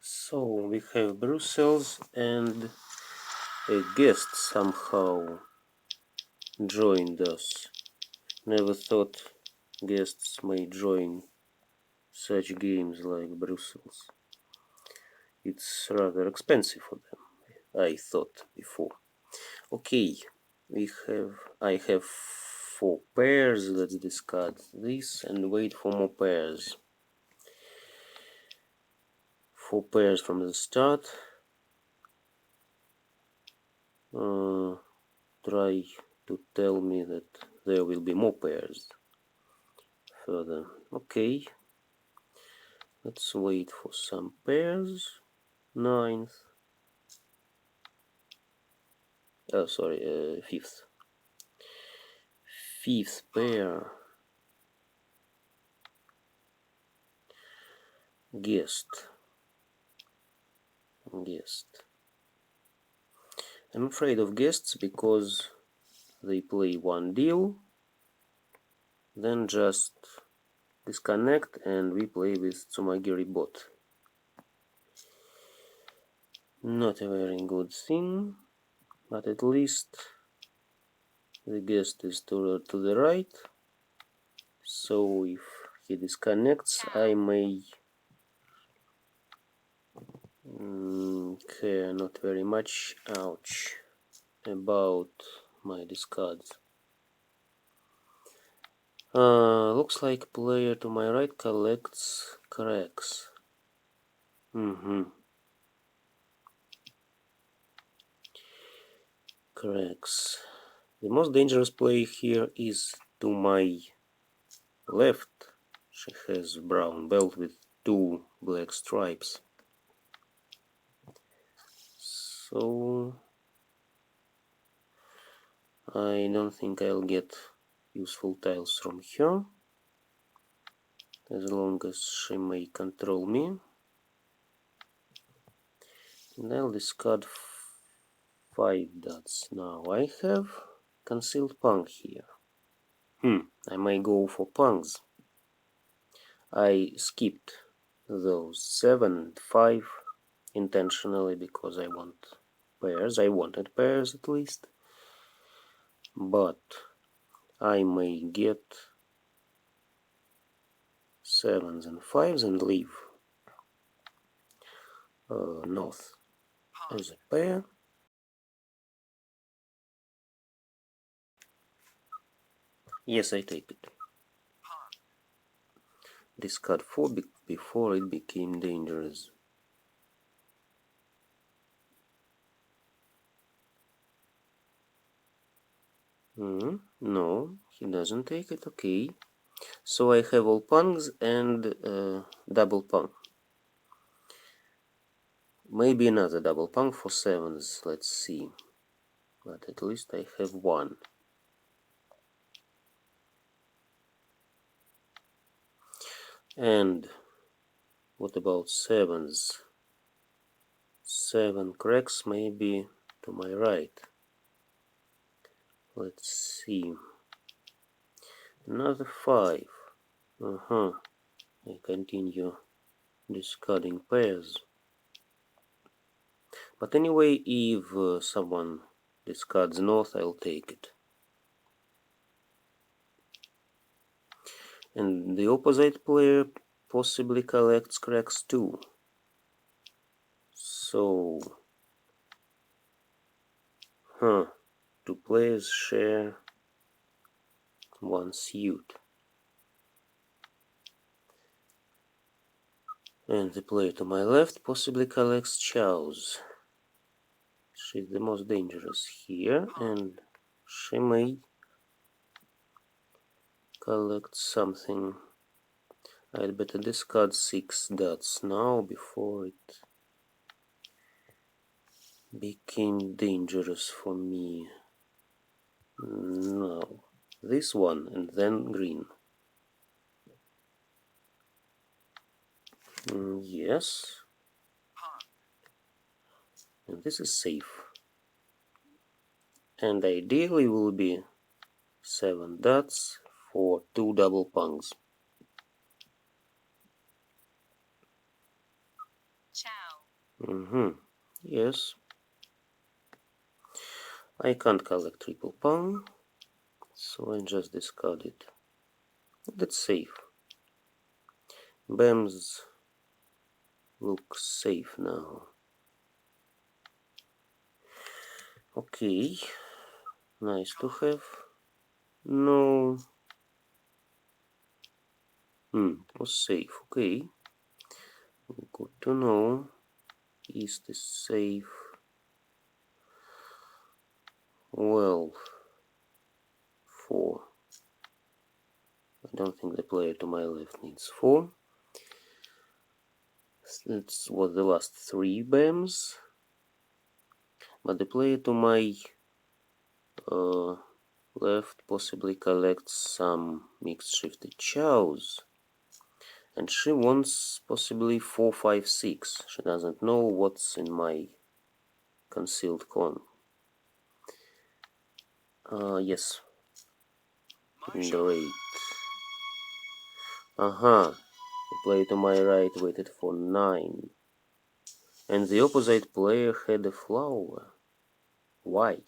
So we have Brussels and a guest somehow joined us. Never thought guests may join such games like Brussels. It's rather expensive for them, I thought before. Okay, I have 4 pairs. Let's discard this and wait for more pairs. 4 pairs from the start. Try to tell me that there will be more pairs further. Okay, let's wait for some pairs. 9th. Oh, sorry, 5th. 5th pair. Guest. I'm afraid of guests because they play one deal, then just disconnect and we play with Tsumagiri bot. Not a very good thing, but at least the guest is to the right, so if he disconnects I may care not very much, ouch, about my discards. Looks like player to my right collects cracks. Cracks. The most dangerous play here is to my left. She has brown belt with 2 black stripes. So I don't think I'll get useful tiles from her, as long as she may control me. And I'll discard 5 dots. Now I have concealed punk here. I may go for punks. I skipped those 7 and 5 intentionally because I want pairs. I wanted pairs at least. But I may get 7s and 5s and leave north as a pair. Yes, I take it. Discard 4 before it became dangerous. No, he doesn't take it. Okay. So I have all punks and double punk. Maybe another double punk for 7s. Let's see. But at least I have 1. And what about 7s? 7 cracks maybe to my right. Let's see. Another 5. I continue discarding pairs. But anyway, if someone discards north, I'll take it. And the opposite player possibly collects cracks too. So, 2 players share 1 suit. And the player to my left possibly collects chows. She's the most dangerous here, and she may collect something. I'd better discard 6 dots now before it became dangerous for me. No, this one and then green. Yes. And this is safe. And ideally will be 7 dots for 2 double punks. Ciao. Yes. I can't collect triple pawn, so I just discard it. That's safe. Bams look safe now. Okay, nice to have. No. Was safe. Okay. Good to know. East is safe. Well, 4. I don't think the player to my left needs 4. That's what the last 3 bams. But the player to my left possibly collects some mixed shifted chows. And she wants possibly 4, 5, 6. She doesn't know what's in my concealed con. Yes. Great. The player to my right waited for 9. And the opposite player had a flower. Why?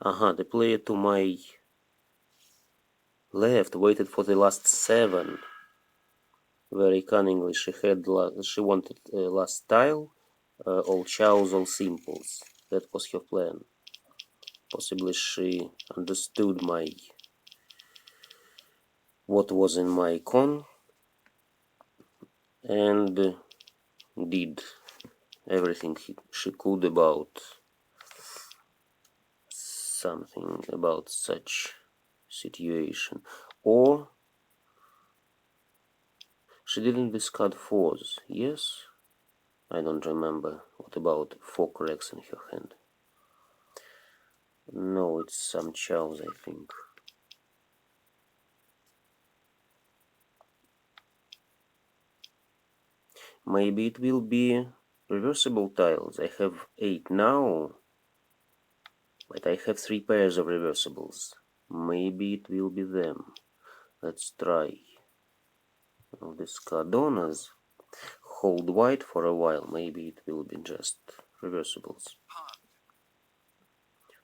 The player to my left waited for the last 7. Very cunningly, she wanted last tile, all chows, all simples. That was her plan. Possibly she understood what was in my con and did everything she could about something about such situation. Or she didn't discard 4s, yes? I don't remember. What about 4 cracks in her hand? No, it's some chows, I think. Maybe it will be reversible tiles. I have 8 now, but I have 3 pairs of reversibles. Maybe it will be them. Let's try. I'll discard donors. Hold white for a while. Maybe it will be just reversibles.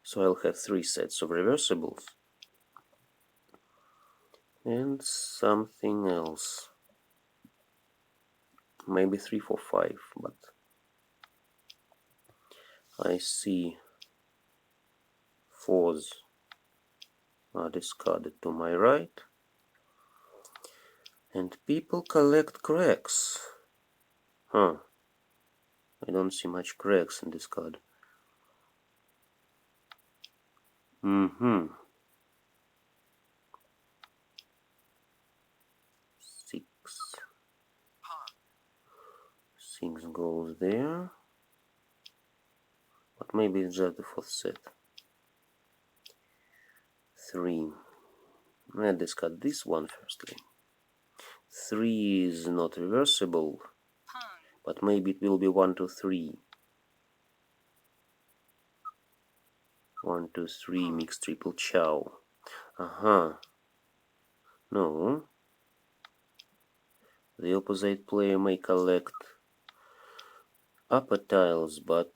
So I'll have 3 sets of reversibles. And something else. Maybe 3, 4, 5, but I see 4s are discarded to my right. And people collect cracks. I don't see much cracks in this card. 6. 6 goes there. But maybe it's just the 4th set. 3. I discard this one firstly. 3 is not reversible. But maybe it will be 1, 2, 3. 1, 2, 3 mixed triple chow. No. The opposite player may collect upper tiles, but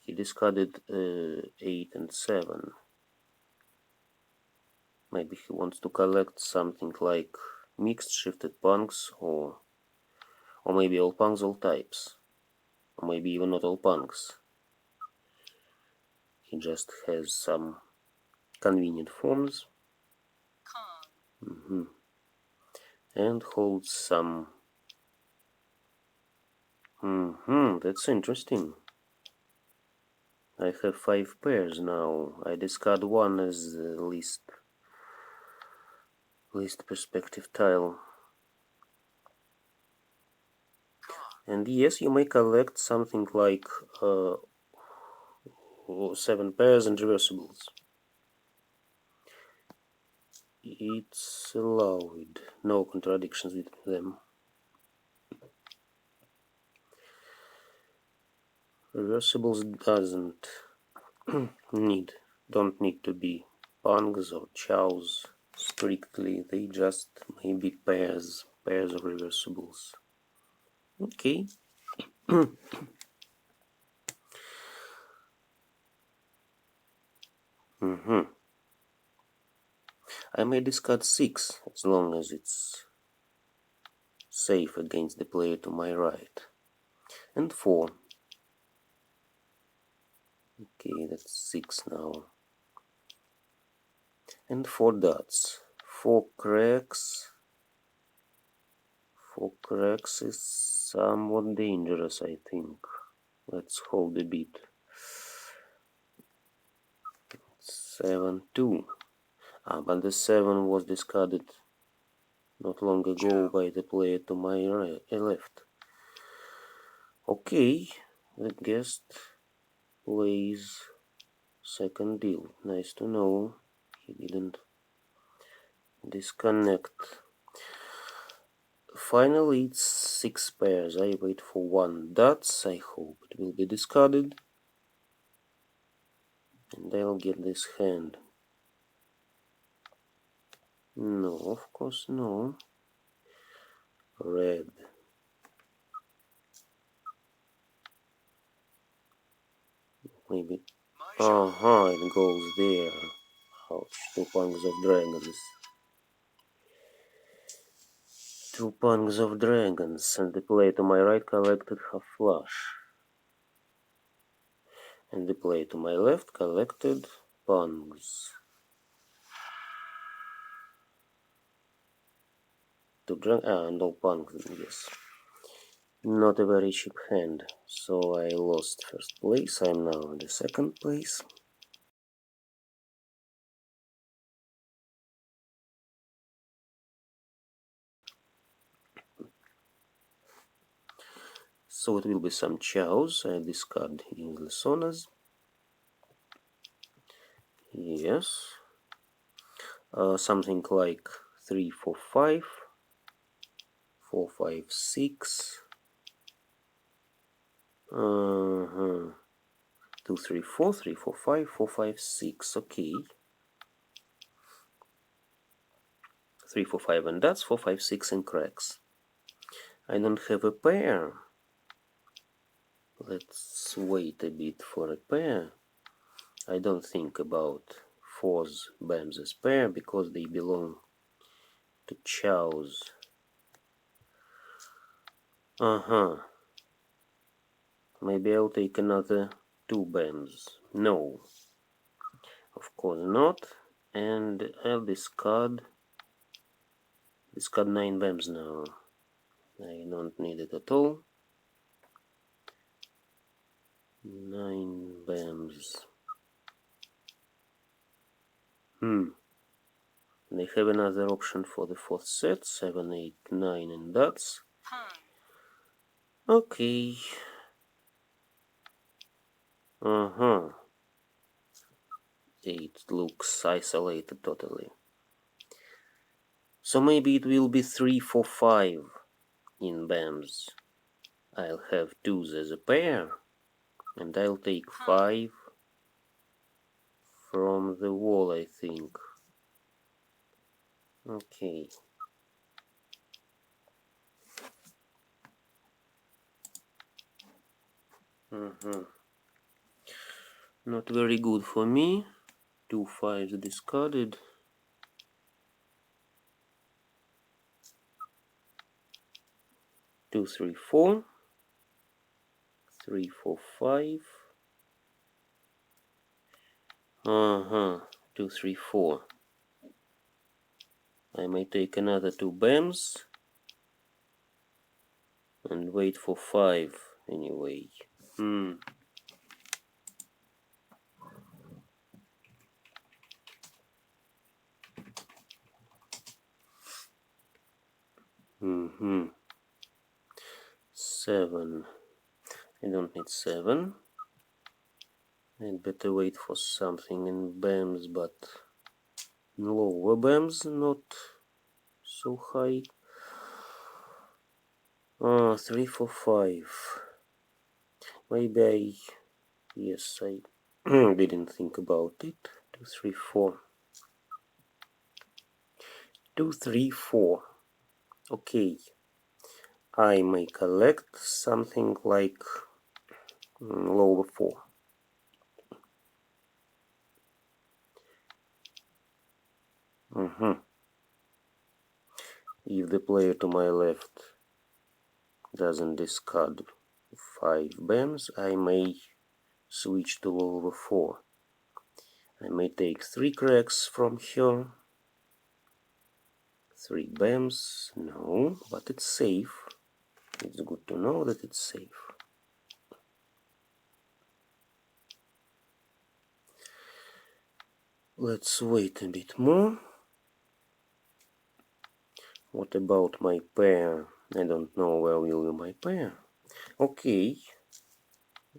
he discarded 8 and 7. Maybe he wants to collect something like mixed shifted punks, or maybe all punks, all types. Or maybe even not all punks. He just has some convenient forms. And holds some. That's interesting. I have 5 pairs now. I discard 1 as the least perspective tile. And yes, you may collect something like 7 pairs and reversibles. It's allowed. No contradictions between them. Reversibles don't need to be punks or chows strictly. They just may be pairs of reversibles. Okay. I may discard 6 as long as it's safe against the player to my right. And 4. Okay, that's 6 now. And 4 dots. 4 cracks. 4 cracks is somewhat dangerous, I think. Let's hold a bit. 7, 2. But the 7 was discarded not long ago by the player to my left. Okay, the guest plays second deal. Nice to know he didn't disconnect. Finally, it's 6 pairs. I wait for 1 dots. I hope it will be discarded. And I'll get this hand. No, of course no. Red. Maybe. It goes there. Ouch, 2 punks of dragons. 2 punks of dragons, and the player to my right collected half flush. And the player to my left collected punks. No punks, yes. Not a very cheap hand, so I lost first place. I'm now in the second place. So it will be some chows. I discard English sonas. Yes. Something like 3, 4, 5. 4, 5, 6. 2, 3, 4, 3, 4, 5, 4, 5, 6. Okay. 3, 4, 5, and that's 4, 5, 6 and cracks. I don't have a pair. Let's wait a bit for a pair. I don't think about 4's BAMs as pair because they belong to chows. Maybe I'll take another 2 BAMs. No. Of course not. And I'll discard 9 BAMs now. I don't need it at all. 9 BAMs. They have another option for the 4th set. 7, 8, 9 and dots. Okay. It looks isolated totally. So maybe it will be 3, 4, 5 in BAMs. I'll have 2s as a pair. And I'll take 5 from the wall, I think. Okay. Not very good for me. 2 5s discarded. 2, 3, 4. 3, 4, 5. 2, 3, 4. I may take another 2 BAMs and wait for 5 anyway. Mm-hmm. 7. I don't need 7. I'd better wait for something in BAMs, but lower BAMs, not so high. 3, 4, 5. Maybe yes, I didn't think about it. 2, 3, 4. 2, 3, 4. Okay. I may collect something like lower 4. If the player to my left doesn't discard 5 bams, I may switch to lower 4. I may take 3 cracks from her. 3 bams, no, but it's safe. It's good to know that it's safe. Let's wait a bit more. What about my pair? I don't know where will be my pair. Okay,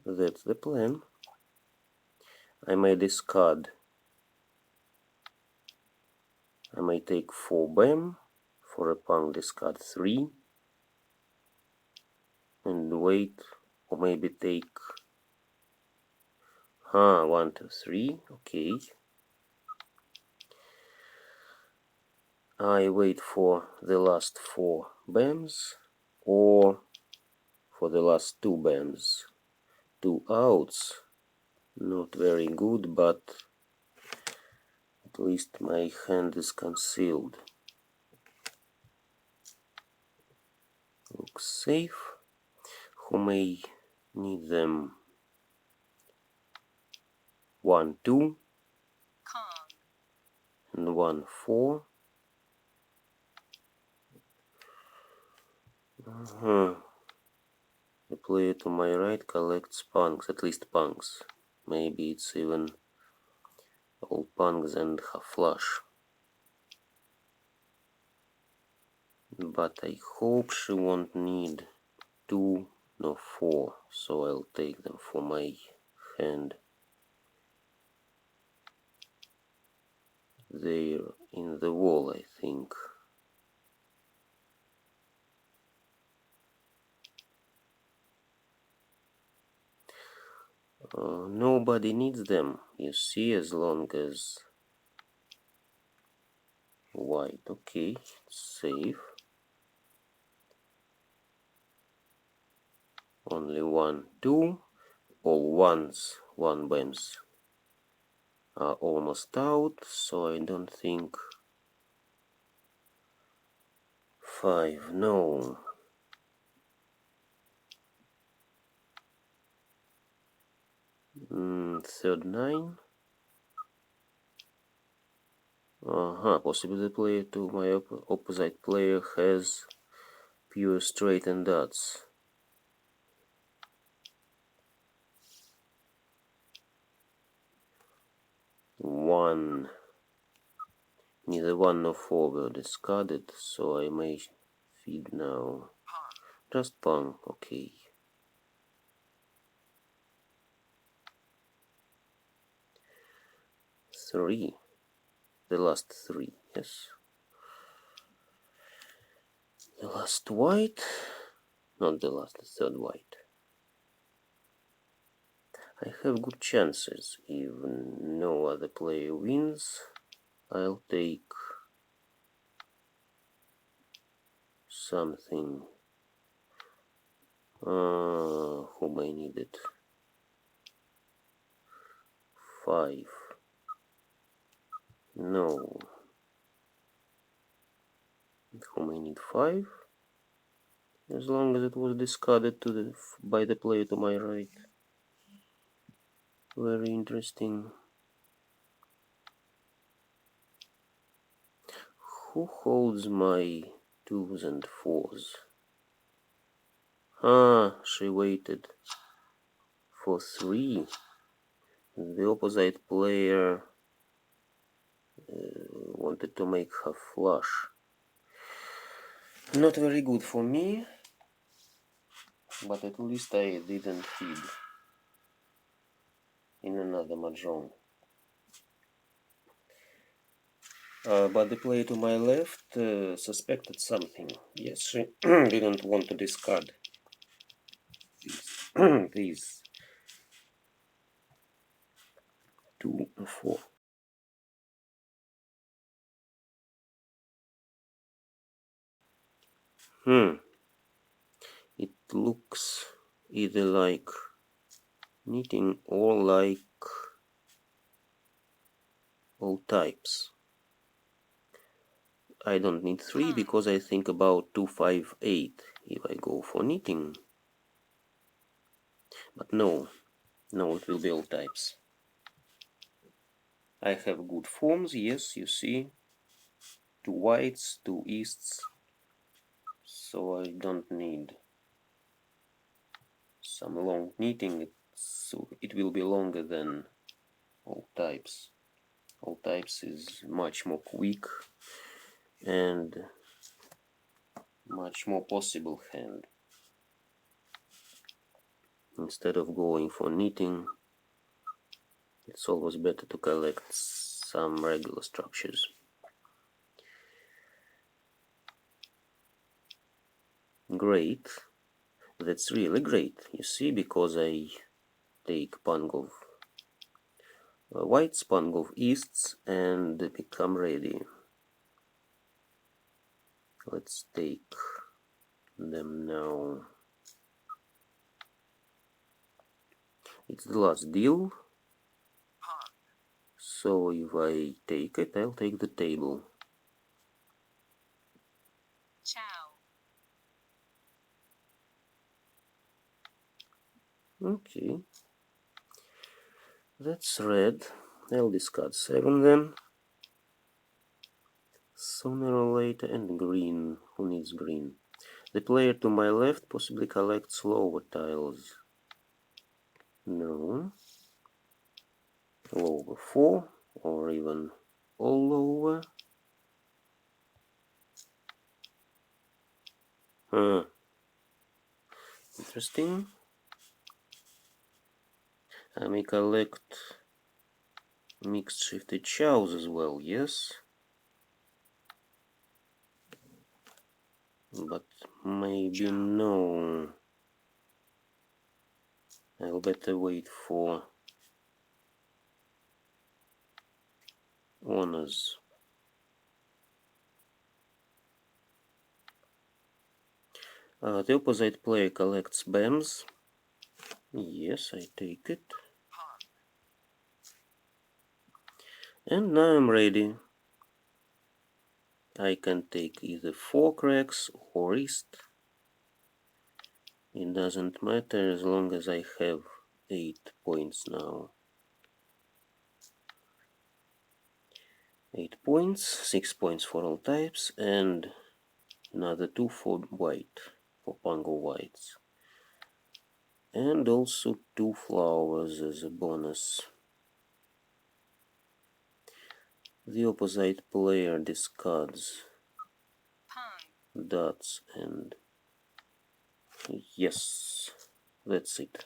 that's the plan. I may discard. I may take 4 bam. For a punk discard 3. And wait, or maybe take 1, 2, 3. Okay. I wait for the last 4 bams, or for the last 2 bams. 2 outs. Not very good, but at least my hand is concealed. Looks safe. Who may need them? 1, 2. And 1, 4. The player to my right collects punks, at least punks. Maybe it's even all punks and half flush. But I hope she won't need 2 nor 4, so I'll take them for my hand. They're in the wall, I think. Nobody needs them, you see, as long as white. Okay, safe. Only 1, 2. All ones, 1 bams are almost out, so I don't think 5, no. Third 9. Possibly the player to my opposite player has pure straight and dots. 1. Neither 1 nor 4 were discarded, so I may feed now. Just punk, okay. 3. The last 3, yes. The last white. Not the last, the third white. I have good chances. If no other player wins, I'll take something. Whom I needed? 5. No. Whom I need 5? As long as it was discarded by the player to my right. Very interesting. Who holds my 2s and 4s? She waited for 3. The opposite player wanted to make her flush. Not very good for me, but at least I didn't feed in another mahjong. But the player to my left suspected something. Yes, she didn't want to discard these 2 and 4. looks either like knitting or like all types. I don't need 3 because I think about 2, 5, 8 if I go for knitting. But no, it will be all types. I have good forms, yes, you see. 2 whites, 2 easts. So I don't need some long knitting, so it will be longer than all types. All types is much more quick and much more possible hand. Instead of going for knitting, it's always better to collect some regular structures. Great, that's really great, you see, because I take Pangov whites, Pangov easts, and become ready. Let's take them now. It's the last deal. So if I take it, I'll take the table. Ciao. Okay. That's red. I'll discard 7 then. Sooner or later, and green. Who needs green? The player to my left possibly collects lower tiles. No. Lower 4, or even all lower. Interesting. I may collect mixed shifted chows as well, yes. But maybe no. I'll better wait for honors. The opposite player collects BAMs. Yes, I take it. And now I'm ready. I can take either 4 cracks or east. It doesn't matter as long as I have 8 points now. 8 points, 6 points for all types, and another 2 for white, for Pango whites. And also 2 flowers as a bonus. The opposite player discards dots and yes, that's it.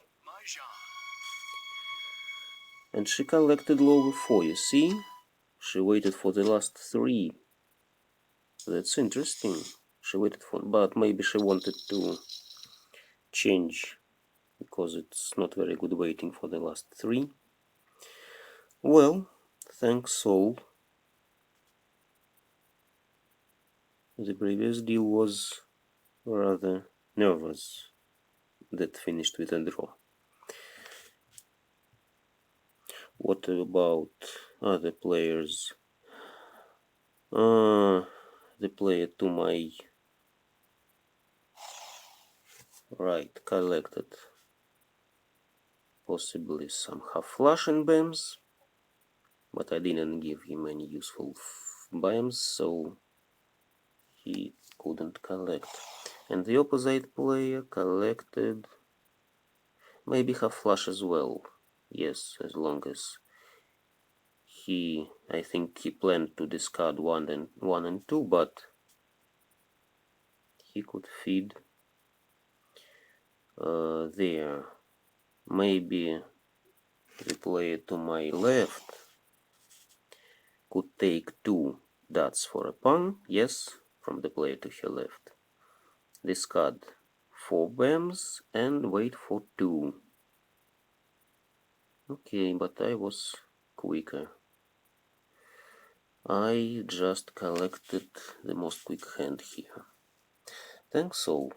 And she collected lower 4, you see? She waited for the last 3. That's interesting. She waited for, but maybe she wanted to change because it's not very good waiting for the last 3. Well, thanks all. The previous deal was rather nervous. That finished with a draw. What about other players? The player to my right collected possibly some half flush and BAMs, but I didn't give him any useful BAMs, so he couldn't collect. And the opposite player collected maybe half flush as well. Yes, as long as I think he planned to discard 1 and 2, but he could feed there. Maybe the player to my left could take 2 dots for a pawn, yes, from the player to her left. Discard 4 BAMs and wait for 2. Okay, but I was quicker. I just collected the most quick hand here. Thanks all.